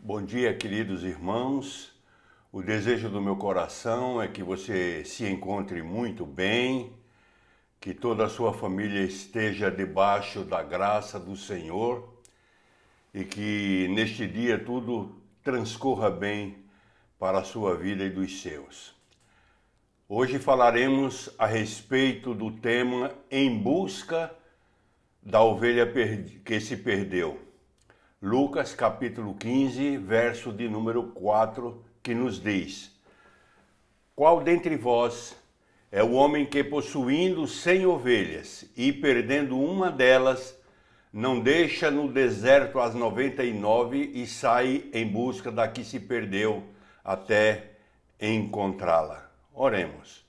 Bom dia, queridos irmãos. O desejo do meu coração é que você se encontre muito bem, que toda a sua família esteja debaixo da graça do Senhor e que neste dia tudo transcorra bem para a sua vida e dos seus. Hoje falaremos a respeito do tema Em Busca da Ovelha que se Perdeu. Lucas capítulo 15, verso de número 4, que nos diz: Qual dentre vós é o homem que, possuindo 100 ovelhas e perdendo uma delas, não deixa no deserto as 99 e sai em busca da que se perdeu até encontrá-la? Oremos.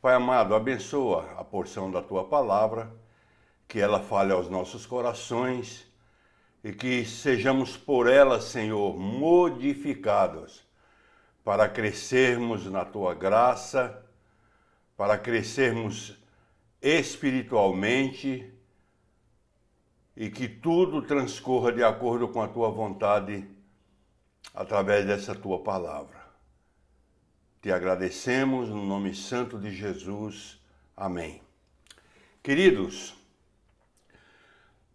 Pai amado, abençoa a porção da Tua palavra, que ela fale aos nossos corações e que sejamos por ela, Senhor, modificados para crescermos na Tua graça, para crescermos espiritualmente e que tudo transcorra de acordo com a Tua vontade através dessa Tua palavra. Te agradecemos no nome santo de Jesus. Amém. Queridos,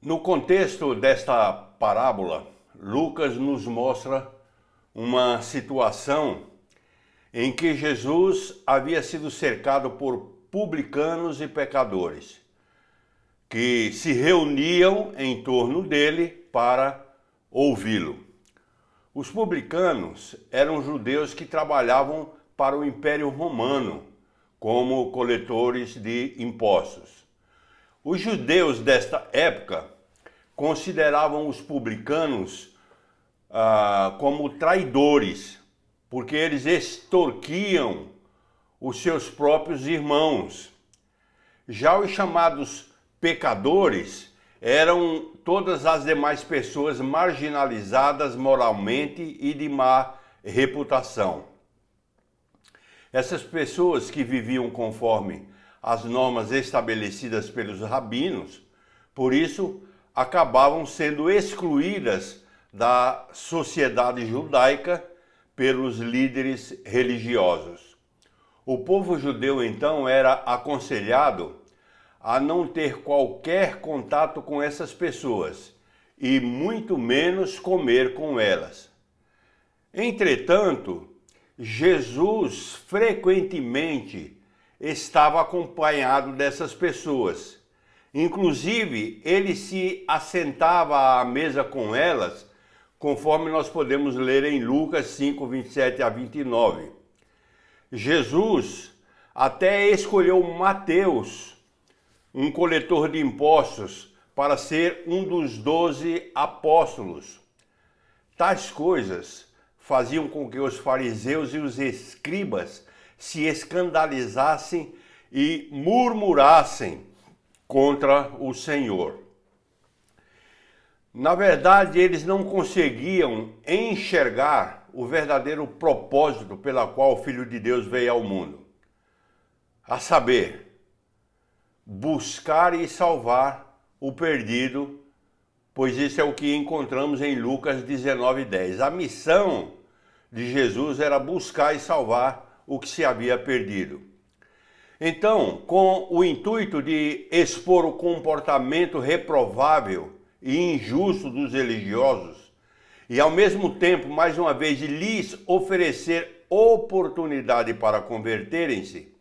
no contexto desta parábola, Lucas nos mostra uma situação em que Jesus havia sido cercado por publicanos e pecadores, que se reuniam em torno dele para ouvi-lo. Os publicanos eram judeus que trabalhavam para o Império Romano como coletores de impostos. Os judeus desta época consideravam os publicanos como traidores, porque eles extorquiam os seus próprios irmãos. Já os chamados pecadores eram todas as demais pessoas marginalizadas moralmente e de má reputação. Essas pessoas que viviam conforme as normas estabelecidas pelos rabinos, por isso acabavam sendo excluídas da sociedade judaica pelos líderes religiosos. O povo judeu, então, era aconselhado a não ter qualquer contato com essas pessoas e muito menos comer com elas. Entretanto, Jesus frequentemente estava acompanhado dessas pessoas. Inclusive, ele se assentava à mesa com elas, conforme nós podemos ler em Lucas 5, 27 a 29. Jesus até escolheu Mateus, um coletor de impostos, para ser um dos 12 apóstolos. Tais coisas faziam com que os fariseus e os escribas se escandalizassem e murmurassem contra o Senhor. Na verdade, eles não conseguiam enxergar o verdadeiro propósito pela qual o Filho de Deus veio ao mundo, a saber, buscar e salvar o perdido, pois isso é o que encontramos em Lucas 19:10. A missão de Jesus era buscar e salvar o que se havia perdido. Então, com o intuito de expor o comportamento reprovável e injusto dos religiosos e, ao mesmo tempo, mais uma vez, lhes oferecer oportunidade para converterem-se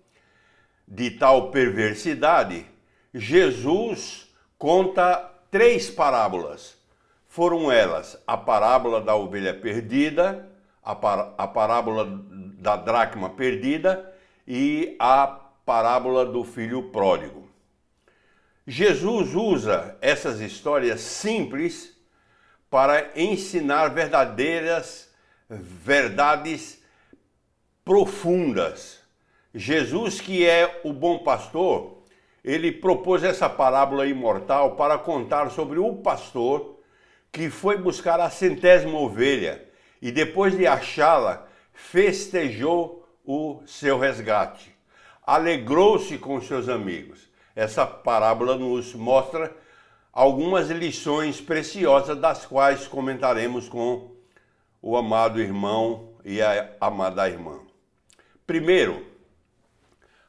de tal perversidade, Jesus conta 3 parábolas. Foram elas a parábola da ovelha perdida, a parábola da dracma perdida e a parábola do filho pródigo. Jesus usa essas histórias simples para ensinar verdadeiras verdades profundas. Jesus, que é o bom pastor, ele propôs essa parábola imortal para contar sobre o pastor que foi buscar a 100ª ovelha e depois de achá-la, festejou o seu resgate. Alegrou-se com seus amigos. Essa parábola nos mostra algumas lições preciosas, das quais comentaremos com o amado irmão e a amada irmã. Primeiro,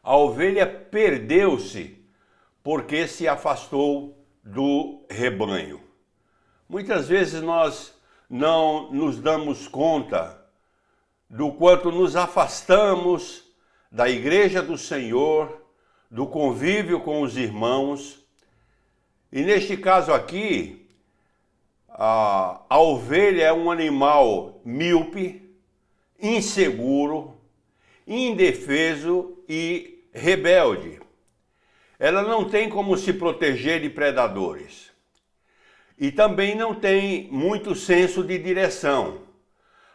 a ovelha perdeu-se porque se afastou do rebanho. Muitas vezes nós não nos damos conta do quanto nos afastamos da igreja do Senhor, do convívio com os irmãos. E neste caso aqui, a ovelha é um animal míope, inseguro, indefeso e rebelde. Ela não tem como se proteger de predadores. E também não tem muito senso de direção.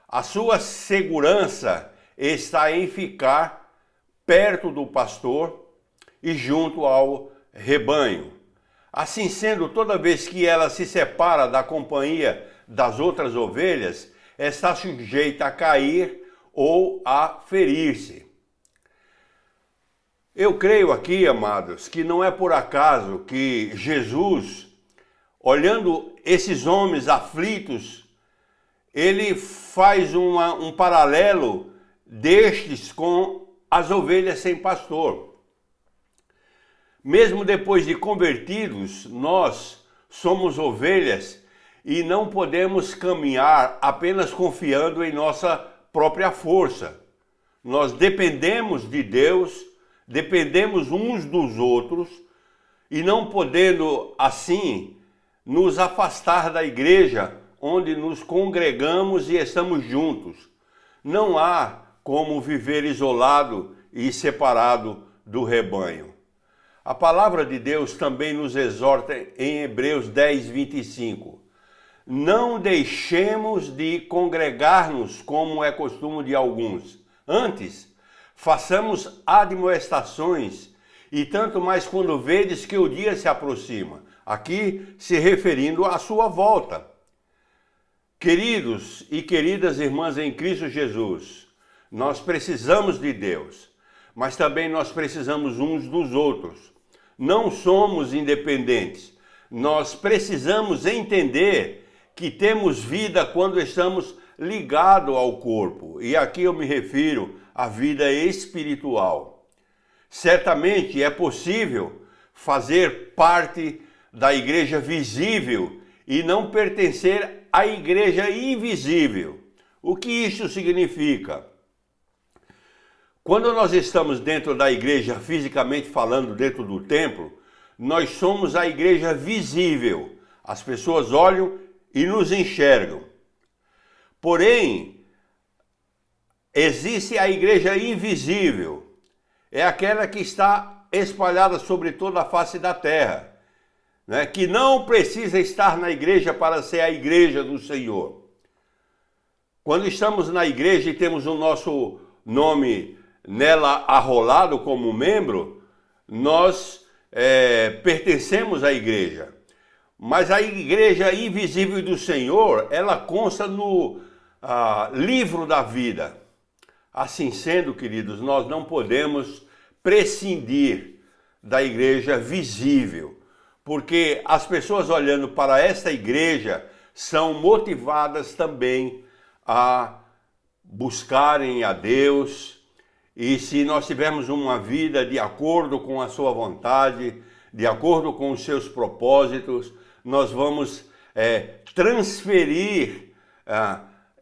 A sua segurança está em ficar perto do pastor e junto ao rebanho. Assim sendo, toda vez que ela se separa da companhia das outras ovelhas, está sujeita a cair ou a ferir-se. Eu creio aqui, amados, que não é por acaso que Jesus, olhando esses homens aflitos, ele faz um paralelo destes com as ovelhas sem pastor. Mesmo depois de convertidos, nós somos ovelhas e não podemos caminhar apenas confiando em nossa própria força. Nós dependemos de Deus, dependemos uns dos outros e não podendo assim nos afastar da igreja onde nos congregamos e estamos juntos. Não há como viver isolado e separado do rebanho. A palavra de Deus também nos exorta em Hebreus 10, 25. Não deixemos de congregar-nos como é costume de alguns. Antes, façamos admoestações, e tanto mais quando vedes que o dia se aproxima. Aqui se referindo à sua volta. Queridos e queridas irmãs em Cristo Jesus, nós precisamos de Deus, mas também nós precisamos uns dos outros. Não somos independentes. Nós precisamos entender que temos vida quando estamos ligados ao corpo. E aqui eu me refiro à vida espiritual. Certamente é possível fazer parte da igreja visível e não pertencer à igreja invisível. O que isso significa? Quando nós estamos dentro da igreja, fisicamente falando, dentro do templo, nós somos a igreja visível. As pessoas olham e nos enxergam. Porém, existe a igreja invisível. É aquela que está espalhada sobre toda a face da terra, né? Que não precisa estar na igreja para ser a igreja do Senhor. Quando estamos na igreja e temos o nosso nome nela arrolado como membro, nós pertencemos à igreja. Mas a igreja invisível do Senhor, ela consta no livro da vida. Assim sendo, queridos, nós não podemos prescindir da igreja visível, porque as pessoas olhando para esta igreja são motivadas também a buscarem a Deus. E se nós tivermos uma vida de acordo com a sua vontade, de acordo com os seus propósitos, nós vamos transferir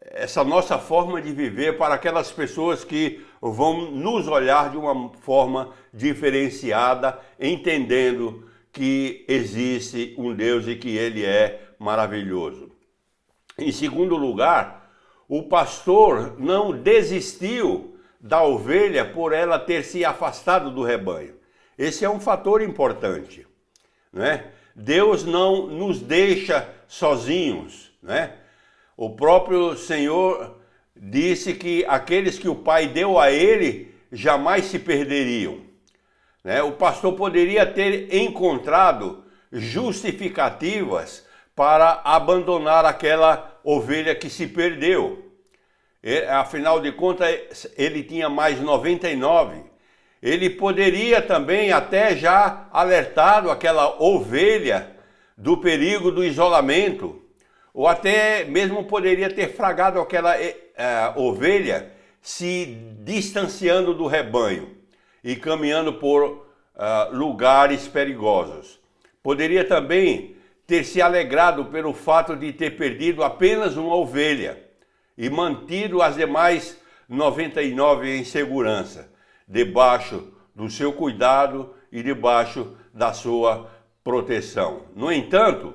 essa nossa forma de viver para aquelas pessoas que vão nos olhar de uma forma diferenciada, entendendo que existe um Deus e que Ele é maravilhoso. Em segundo lugar, o pastor não desistiu da ovelha por ela ter se afastado do rebanho. Esse é um fator importante, né? Deus não nos deixa sozinhos, né? O próprio Senhor disse que aqueles que o Pai deu a ele jamais se perderiam, né? O pastor poderia ter encontrado justificativas para abandonar aquela ovelha que se perdeu. Afinal de contas, ele tinha mais 99. Ele poderia também até já alertado aquela ovelha do perigo do isolamento. ou até mesmo poderia ter fragado aquela ovelha, se distanciando do rebanho e caminhando por lugares perigosos. Poderia também ter se alegrado pelo fato de ter perdido apenas uma ovelha e mantido as demais 99 em segurança, debaixo do seu cuidado e debaixo da sua proteção. No entanto,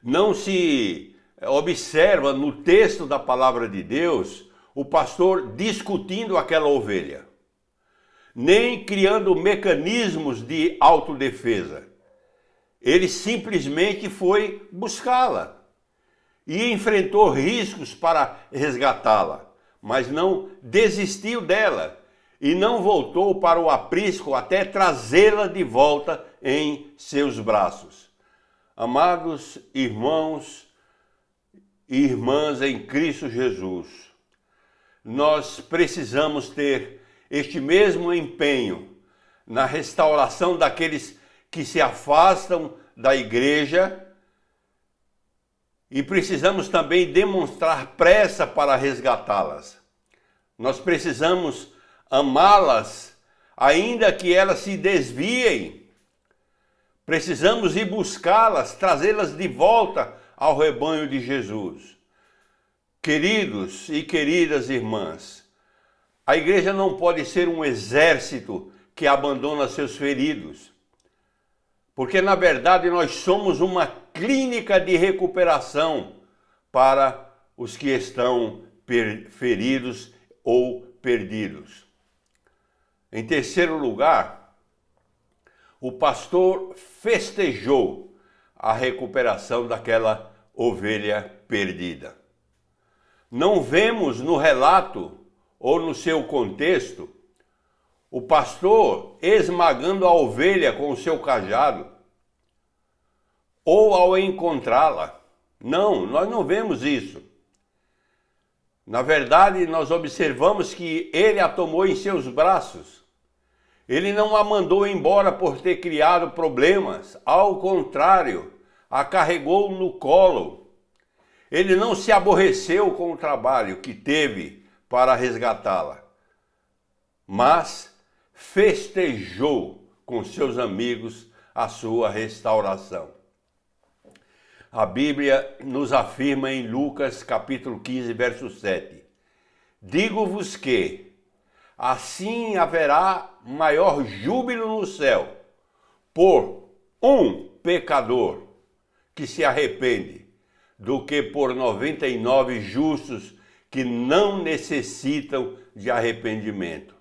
não se observa no texto da palavra de Deus o pastor discutindo aquela ovelha, nem criando mecanismos de autodefesa. Ele simplesmente foi buscá-la e enfrentou riscos para resgatá-la, mas não desistiu dela e não voltou para o aprisco até trazê-la de volta em seus braços. Amados irmãos e irmãs em Cristo Jesus, nós precisamos ter este mesmo empenho na restauração daqueles que se afastam da igreja, e precisamos também demonstrar pressa para resgatá-las. Nós precisamos amá-las, ainda que elas se desviem. Precisamos ir buscá-las, trazê-las de volta ao rebanho de Jesus. Queridos e queridas irmãs, a igreja não pode ser um exército que abandona seus feridos, porque na verdade nós somos uma clínica de recuperação para os que estão feridos ou perdidos. Em terceiro lugar, o pastor festejou a recuperação daquela ovelha perdida. Não vemos no relato ou no seu contexto o pastor esmagando a ovelha com o seu cajado ou ao encontrá-la. Não, nós não vemos isso. Na verdade, nós observamos que ele a tomou em seus braços. Ele não a mandou embora por ter criado problemas. Ao contrário, a carregou no colo. Ele não se aborreceu com o trabalho que teve para resgatá-la, mas festejou com seus amigos a sua restauração. A Bíblia nos afirma em Lucas capítulo 15, verso 7. Digo-vos que assim haverá maior júbilo no céu por um pecador que se arrepende do que por 99 justos que não necessitam de arrependimento.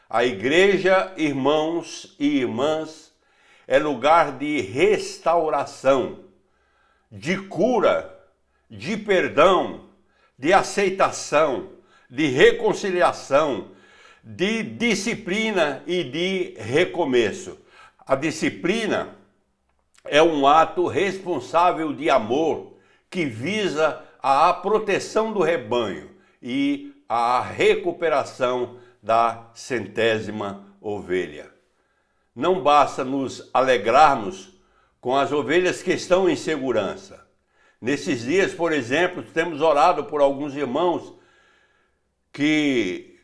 A igreja, irmãos e irmãs, é lugar de restauração, de cura, de perdão, de aceitação, de reconciliação, de disciplina e de recomeço. A disciplina é um ato responsável de amor que visa a proteção do rebanho e a recuperação da centésima ovelha. Não basta nos alegrarmos com as ovelhas que estão em segurança. Nesses dias, por exemplo, temos orado por alguns irmãos que,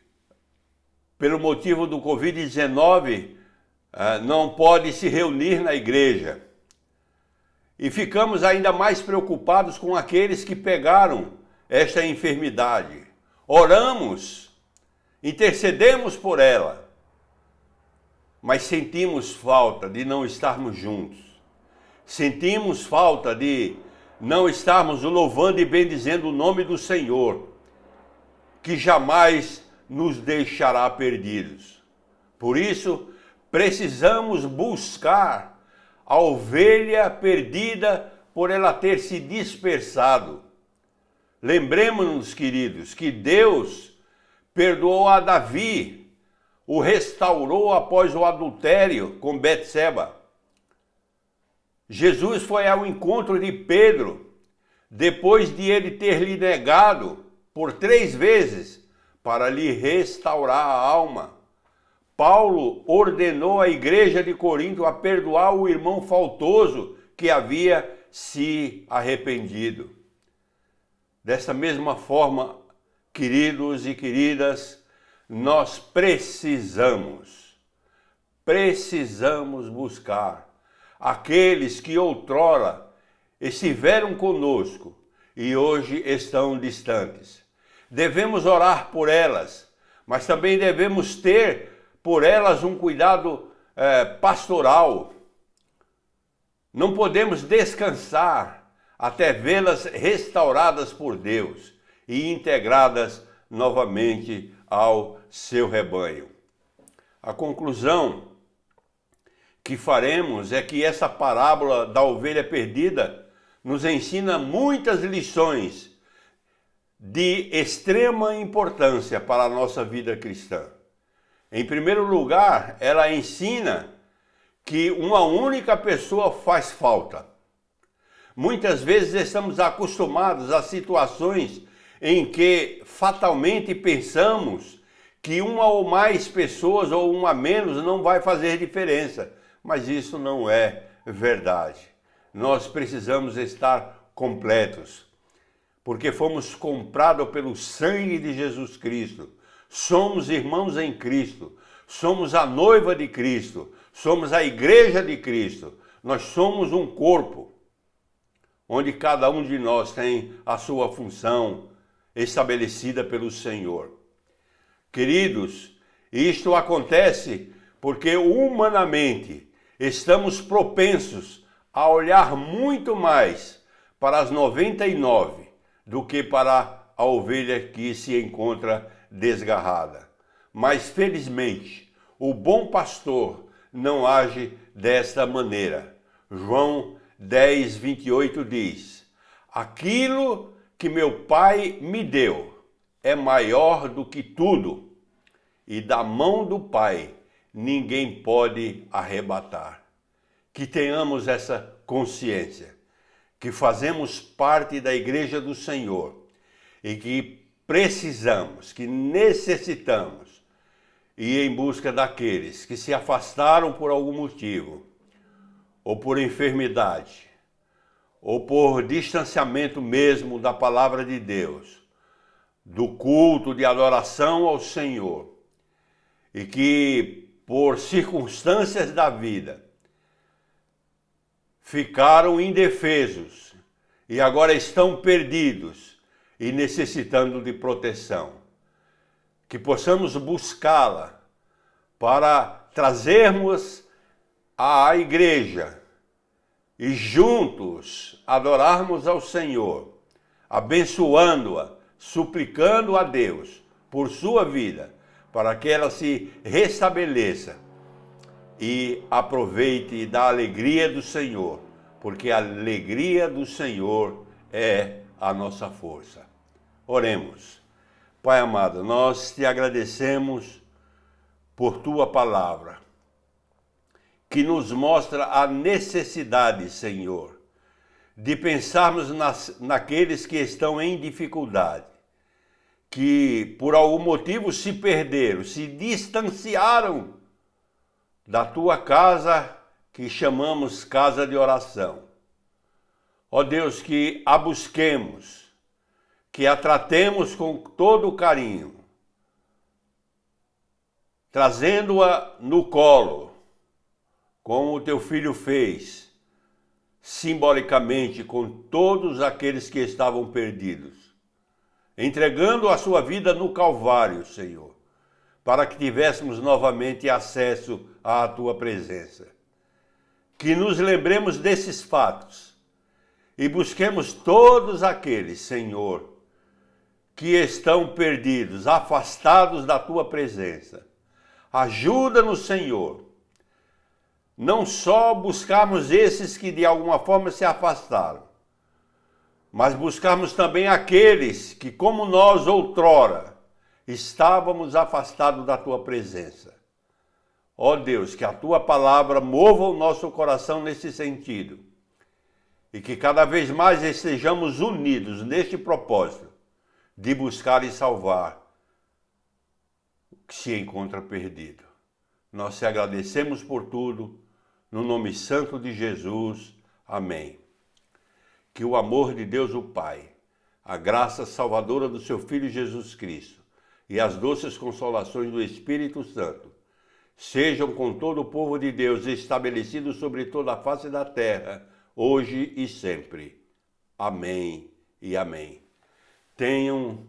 pelo motivo do Covid-19, não podem se reunir na igreja. E ficamos ainda mais preocupados com aqueles que pegaram esta enfermidade. Oramos, intercedemos por ela, mas sentimos falta de não estarmos juntos. Sentimos falta de não estarmos louvando e bendizendo o nome do Senhor, que jamais nos deixará perdidos. Por isso, precisamos buscar a ovelha perdida por ela ter se dispersado. Lembremos-nos, queridos, que Deus perdoou a Davi, o restaurou após o adultério com Betseba. Jesus foi ao encontro de Pedro, depois de ele ter lhe negado por 3 vezes, para lhe restaurar a alma. Paulo ordenou à igreja de Corinto a perdoar o irmão faltoso que havia se arrependido. Dessa mesma forma, queridos e queridas, nós precisamos buscar aqueles que outrora estiveram conosco e hoje estão distantes. Devemos orar por elas, mas também devemos ter por elas um cuidado pastoral. Não podemos descansar até vê-las restauradas por Deus e integradas novamente ao seu rebanho. A conclusão que faremos é que essa parábola da ovelha perdida nos ensina muitas lições de extrema importância para a nossa vida cristã. Em primeiro lugar, ela ensina que uma única pessoa faz falta. Muitas vezes estamos acostumados a situações em que fatalmente pensamos que uma ou mais pessoas ou uma a menos não vai fazer diferença, mas isso não é verdade. Nós precisamos estar completos, porque fomos comprados pelo sangue de Jesus Cristo. Somos irmãos em Cristo, somos a noiva de Cristo, somos a igreja de Cristo. Nós somos um corpo, onde cada um de nós tem a sua função estabelecida pelo Senhor. Queridos, isto acontece porque humanamente estamos propensos a olhar muito mais para as 99 do que para a ovelha que se encontra desgarrada. Mas felizmente, o bom pastor não age desta maneira. João 10, 28 diz: aquilo que meu Pai me deu é maior do que tudo, e da mão do Pai ninguém pode arrebatar. Que tenhamos essa consciência, que fazemos parte da igreja do Senhor e que precisamos, que necessitamos ir em busca daqueles que se afastaram por algum motivo, ou por enfermidade, ou por distanciamento mesmo da palavra de Deus, do culto de adoração ao Senhor, e que por circunstâncias da vida ficaram indefesos e agora estão perdidos e necessitando de proteção. Que possamos buscá-la para trazermos à igreja e juntos adorarmos ao Senhor, abençoando-a, suplicando a Deus por sua vida, para que ela se restabeleça e aproveite da alegria do Senhor, porque a alegria do Senhor é a nossa força. Oremos. Pai amado, nós te agradecemos por tua palavra, que nos mostra a necessidade, Senhor, de pensarmos naqueles que estão em dificuldade, que por algum motivo se perderam, se distanciaram da tua casa, que chamamos casa de oração. Ó Deus, que a busquemos, que a tratemos com todo o carinho, trazendo-a no colo, como o teu filho fez, simbolicamente com todos aqueles que estavam perdidos, entregando a sua vida no Calvário, Senhor, para que tivéssemos novamente acesso à tua presença. Que nos lembremos desses fatos e busquemos todos aqueles, Senhor, que estão perdidos, afastados da tua presença. Ajuda-nos, Senhor, não só buscarmos esses que de alguma forma se afastaram, mas buscarmos também aqueles que, como nós outrora, estávamos afastados da tua presença. Ó Deus, que a tua palavra mova o nosso coração nesse sentido e que cada vez mais estejamos unidos neste propósito de buscar e salvar o que se encontra perdido. Nós te agradecemos por tudo, no nome santo de Jesus. Amém. que o amor de Deus o Pai, a graça salvadora do seu Filho Jesus Cristo e as doces consolações do Espírito Santo sejam com todo o povo de Deus estabelecidos sobre toda a face da terra, hoje e sempre. Amém e amém. Tenham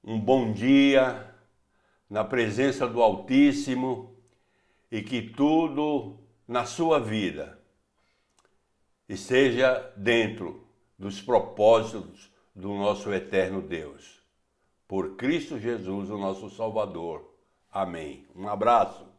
um bom dia na presença do Altíssimo e que tudo na sua vida esteja dentro dos propósitos do nosso eterno Deus. Por Cristo Jesus, o nosso Salvador. Amém. Um abraço.